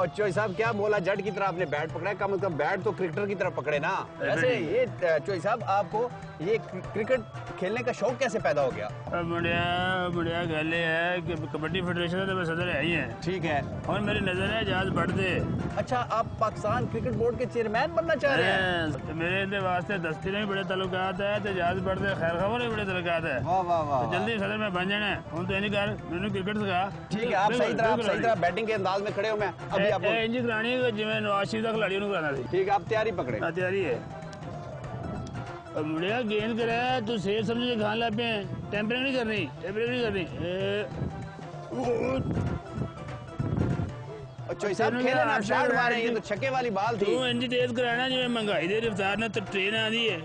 और चोई साहब क्या बोला जट की तरह आपने बैट पकड़ा है, कम से कम बैट तो क्रिकेटर की तरह पकड़े ना। वैसे ये चोई साहब आपको ये क्रिकेट खेलने का शौक कैसे पैदा हो गया? बढ़िया गल है कि कबड्डी फेडरेशन का सदर है ही है। ठीक है। और मेरी नजर है जहाज बढ़ते। अच्छा, आप पाकिस्तान क्रिकेट बोर्ड के चेयरमैन बनना चाह रहे हैं? तो मेरे वास्ते दस्ती में बड़े ताल्लुकात है, तो जहाज बढ़ते खैर खबर भी बड़े ताल्लुकात है। वाह वाह वाह। तो जल्दी सदर में बन जाना हूँ तो नहीं कर मैंने क्रिकेट सिखा। ठीक है, आप सही तरह बैटिंग के अंदाज में खड़े हो। मैं अभी आपको इंज करानी जिवें नवाज शरीफ का खिलाड़ी कराना थी। ठीक है, आप तैयारी पकड़े। तैयारी है। मुड़िया गेंद करे तू सेफ समझ के खान लग पे टेम्परिंग नहीं करनी, चोई साहब खेले ना, शॉट मारे, ये तो छक्के वाली बॉल थी। तू इंज तेज कराना जिवें महंगाई दे रफ्तार ने तो ट्रेन आंदी है।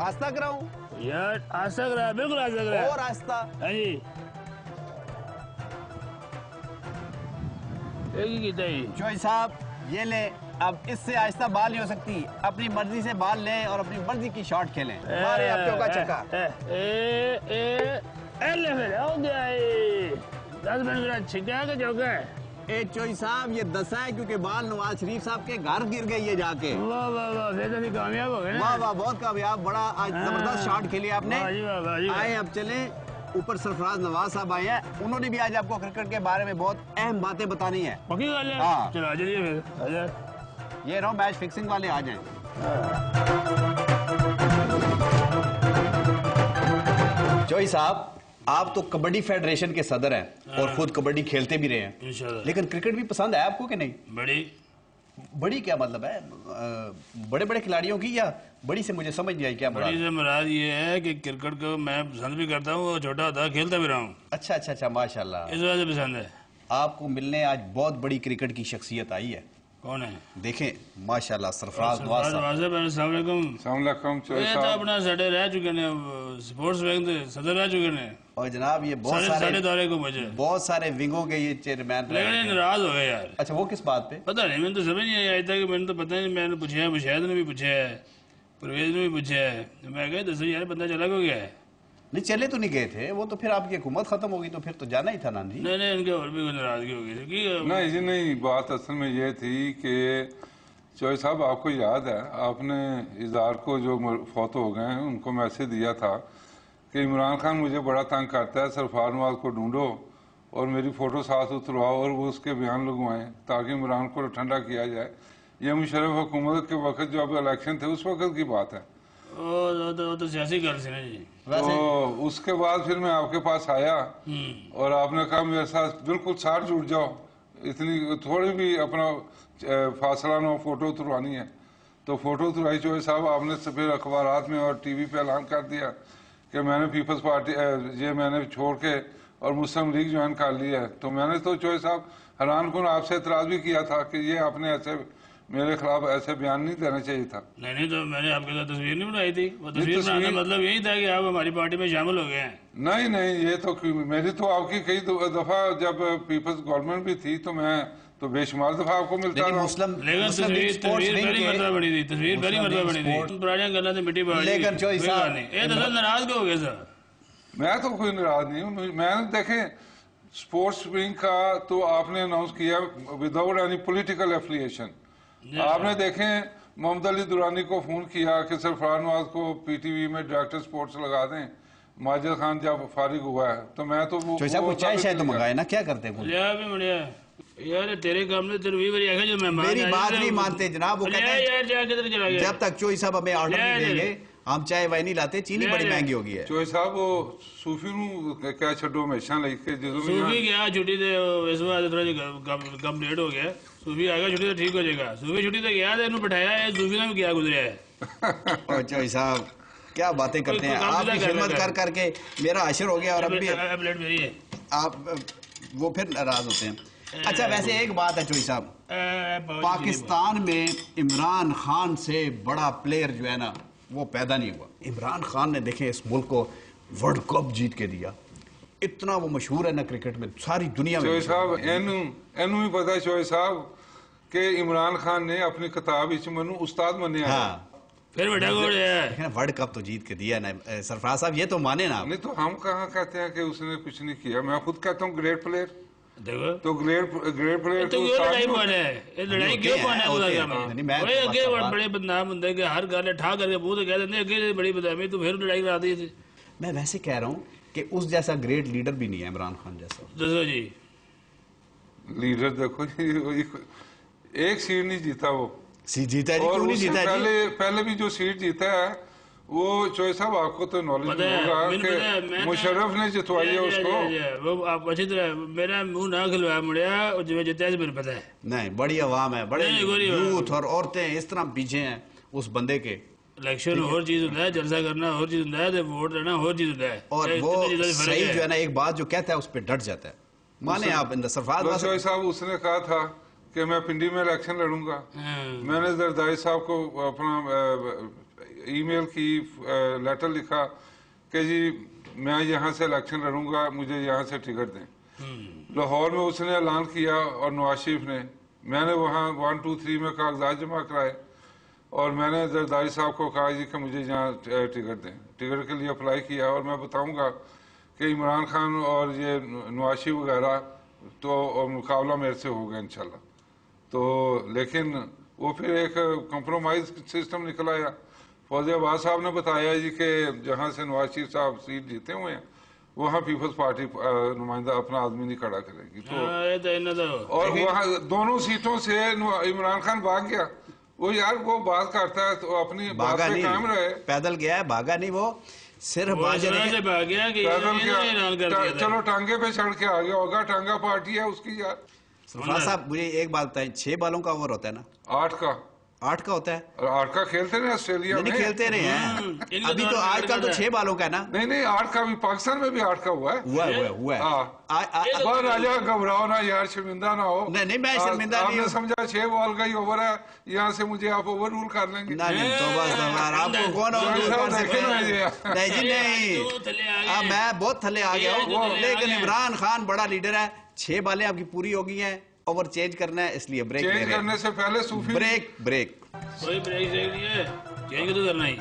आस्ता कराऊं यार? आस्ता करा, बिल्कुल आस्ता करा। और आस्ता? हां जी, एक ही कीता ही। चोई साहब ये ले, अब इससे आहिस्ता बाल नहीं हो सकती, अपनी मर्जी से बाल लें और अपनी मर्जी की शॉट खेलें। मारे आप चौका छक्का। ले फिर हो गया, 10 मिनट का छक्का के चौका है। ए चोई साहब ये दसा है क्योंकि बाल नवाज शरीफ साहब के घर गिर गई है जाके। वाह वाह वाह, फिर तो कामयाब हो गए। वाह वाह, बहुत कामयाब, बड़ा आज जबरदस्त शॉट खेली आपने। आए अब चले ऊपर, सरफराज नवाज साहब आए हैं, उन्होंने भी आज आपको क्रिकेट के बारे में बहुत अहम बातें बतानी है। पक्की गल है? हाँ। चलो आ जाइए फिर, आ जाए। ये रहो मैच फिक्सिंग वाले आ जाएं। चोई साहब आप तो कबड्डी फेडरेशन के सदर हैं और खुद कबड्डी खेलते भी रहे हैं, लेकिन क्रिकेट भी पसंद है आपको कि नहीं? बड़ी क्या मतलब है? बड़े बड़े खिलाड़ियों की, या बड़ी से मुझे समझ नहीं आई क्या बड़ी से मुराद ये है कि क्रिकेट को मैं पसंद भी करता हूँ और छोटा होता खेलता भी रहा हूँ। अच्छा अच्छा अच्छा, माशाल्लाह, इस वजह से पसंद है। आपको मिलने आज बहुत बड़ी क्रिकेट की शख्सियत आई है। कौन है? देखें माशाल्लाह, सरफराज नवाज साहब। अस्सलाम वालेकुम। ये तो अपना सडे रह चुके हैं, स्पोर्ट्स विंग के सदर रह चुके हैं। और जनाब ये बहुत सारे विंगों के ये चेयरमैन, लेकिन नाराज हो गए यार। अच्छा, वो किस बात पे? पता नहीं, मैंने तो समझ नहीं आई था कि मैंने तो पता नहीं, मैंने पूछा है, मुशाहिद ने भी पूछा है, परवेज ने भी पूछा है, मैं कहा दसो यार बंदा चला क्यों गया है? नहीं चले तो नहीं गए थे वो, तो फिर आपकी हुकूमत खत्म होगी तो फिर तो जाना ही था ना जी। नहीं इनके और भी नाराजगी हो गई थी। नहीं जी नहीं, बात असल में ये थी कि चोई साहब आपको याद है आपने इज़हार को जो फौत हो गए हैं उनको मैसेज दिया था कि इमरान खान मुझे बड़ा तंग करता है, सरफराज नवाज को ढूंढो और मेरी फ़ोटो साथ उतरवाओ और वो उसके बयान लगवाएं ताकि इमरान को ठंडा किया जाए। ये मुशर्रफ हुकूमत के वक्त जो अब इलेक्शन थे उस वक्त की बात है। तो सियासी गल थी ना जी। तो उसके बाद फिर मैं आपके पास आया और आपने कहा मेरे साथ बिल्कुल साथ जुड़ जाओ, इतनी थोड़ी भी अपना फासला ना, फोटो उतरवानी है। तो फोटो उतरवाई चोई साहब आपने फिर अखबारात में और टीवी पे ऐलान कर दिया कि मैंने पीपल्स पार्टी ये मैंने छोड़ के और मुस्लिम लीग ज्वाइन कर लिया है। तो मैंने तो चोई साहब हैरान कुन आपसे एतराज़ भी किया था कि ये आपने ऐसे मेरे खिलाफ ऐसे बयान नहीं देना चाहिए था। नहीं तो मैंने आपके साथ तस्वीर नहीं बनाई थी, वो तस्वीर बनाने मतलब यही था कि आप हमारी पार्टी में शामिल हो गए हैं। नहीं ये तो मेरी तो आपकी कई दफा जब पीपल्स गवर्नमेंट भी थी तो मैं तो बेशुमार दफा आपको मिलता रहा। लेकिन तस्वीर पहली मरतबा बनी थी, तस्वीर पहली मरतबा बनी थी, पुरानी गल्ला से मिट्टी पड़ गई। लेकिन चोई साहब ये तो नाराज हो गए सर। मैं तो कोई नाराज नहीं हूँ। मैंने देखें स्पोर्ट्स विंग का तो आपने अनाउंस किया विदाउट एनी पॉलिटिकल एफिलिएशन। आपने देखें मोहम्मद अली दुरानी को फोन किया कि सरफराज नवाज को पीटीवी में डायरेक्टर स्पोर्ट्स लगा दें, माजिद खान जब फारिग हुआ है तो मैं तो वो चाय शायद तो मंगाए ना, क्या करते हैं यार तेरे काम ने तेरे बारी आगे जो मेहमान मेरी बात नहीं मानते जनाब। वो कहते हैं यार जा किधर चला गया? जब तक चोई साहब हमें ऑर्डर नहीं देंगे हम चाय वाय नहीं लाते, चीनी बड़ी महंगी हो गई है। चोई साहब वो सूफी नु क्या छड्डो हमेशा लेके सूफी गया छुट्टी दे, इस बार थोड़ा कम लेट हो गया, सूफी आएगा छुट्टी तो ठीक हो जाएगा। सूफी छुट्टी तो गया था, बैठाया है, सूफी ने भी क्या गुजरा है। और चोई साहब क्या बातें करते हैं, आपकी खिदमत कर करके मेरा अशर हो गया और अब भी आप वो फिर नाराज होते हैं। अच्छा वैसे एक बात है चोई साहब, पाकिस्तान में इमरान खान से बड़ा प्लेयर जो है ना वो पैदा नहीं हुआ। इमरान खान ने देखें इस मुल्क को वर्ल्ड कप जीत के दिया, इतना वो मशहूर है ना क्रिकेट में, सारी दुनिया में। चोई साहब एनू भी पता है चोई साहब कि इमरान खान ने अपनी किताब इच मनु उस्ताद मने। हाँ फिर बेटा वर्ल्ड कप तो जीत के दिया ना सरफराज साहब, ये तो माने ना। नहीं तो हम कहाँ कहते हैं कि उसने कुछ नहीं किया। मैं खुद कहता हूँ ग्रेट प्लेयर। देखो तो ग्रेड प्लेयर तो क्यों लड़ाई पाने है, ये लड़ाई क्यों पाने है? ओए अगे बड़े बदनाम होंगे कि हर गल ठा करके मुंह तो कह देंगे अगे बड़ी बदनामी, तू फिर लड़ाई करा दी थी। मैं वैसे कह रहा हूँ कि उस जैसा ग्रेट लीडर भी नहीं है इमरान खान जैसा। दसो जी लीडर देखो जी, एक सीट नहीं जीता वो, सीट जीता है जी, क्यों नहीं जीता है? पहले भी जो सीट जीता है वो चोई साहब आपको तो नॉलेज होगा कि मुशर्रफ ने जितवाई है उसको। वो आप अच्छी तरह मेरा मुंह ना खिलवाया मुड़िया, और जो जितना मेरे पता है। नहीं, बड़ी आवाम है, बड़े यूथ और औरतें इस तरह पीछे हैं उस बंदे के। इलेक्शन और चीज होता है, जलसा करना और चीज होता है, वोट लेना और चीज होता है। और वो सही जो है ना, एक बात जो कहता है उस पर डट जाता है। माने आप सरफराज साहब उसने कहा था कि मैं पिंडी में इलेक्शन लड़ूंगा, मैंने जरदारी साहब को अपना ईमेल की लेटर लिखा कि जी मैं यहाँ से इलेक्शन लड़ूंगा, मुझे यहाँ से टिकट दें। लाहौर में उसने ऐलान किया और नवाज शरीफ ने, मैंने वहाँ 1, 2, 3 में कागजात जमा कराए और मैंने जरदारी साहब को कहा जी कि मुझे यहाँ टिकट दें। टिकट के लिए अप्लाई किया और मैं बताऊँगा कि इमरान खान और ये नवाज शरीफ वगैरह तो मुकाबला मेरे से होगा इंशाल्लाह। तो लेकिन वो फिर एक कंप्रोमाइज सिस्टम निकल आया। फौजी अब्बास साहब ने बताया जी कि जहाँ से नवाज शरीफ साहब सीट जीते हुए हैं वहाँ पीपल्स पार्टी नुमाइंदा अपना आदमी नहीं खड़ा करेगी। तो और वहाँ दोनों सीटों से इमरान खान भाग गया। वो यार वो बात करता है तो अपनी बात पे कायम रहे। पैदल गया है, भागा नहीं, वो सिर्फ से भाग गया कि चलो टांगे पे चढ़ के आ गया होगा, टांगा पार्टी है उसकी यार। सरफराज साहब मुझे एक बात बताएं, 6 बालों का ओवर होता है ना? 8 का होता है। 8 का खेलते हैं ऑस्ट्रेलिया में? नहीं खेलते नहीं है अभी तो, आजकल तो 6 बालों का है ना? नहीं 8 का भी पाकिस्तान में भी 8 का हुआ है। राजा घबराओ ना यार, शर्मिंदा ना हो। नहीं मैं शर्मिंदा नहीं हूँ। समझा 6 बॉल का ही ओवर है, यहाँ से मुझे आप ओवर रूल कर लेंगे। नहीं तो बस आपको कौन ओवर रूल कर सकता है? नहीं जी नहीं, अब मैं बहुत थले आ गया हूँ। लेकिन इमरान खान बड़ा लीडर है, 6 बालें आपकी पूरी हो गई हैं, ओवर चेंज करना है, इसलिए ब्रेक चेंज करने से पहले सूफी ब्रेक कोई ब्रेक नहीं है, चेंज तो करना ही।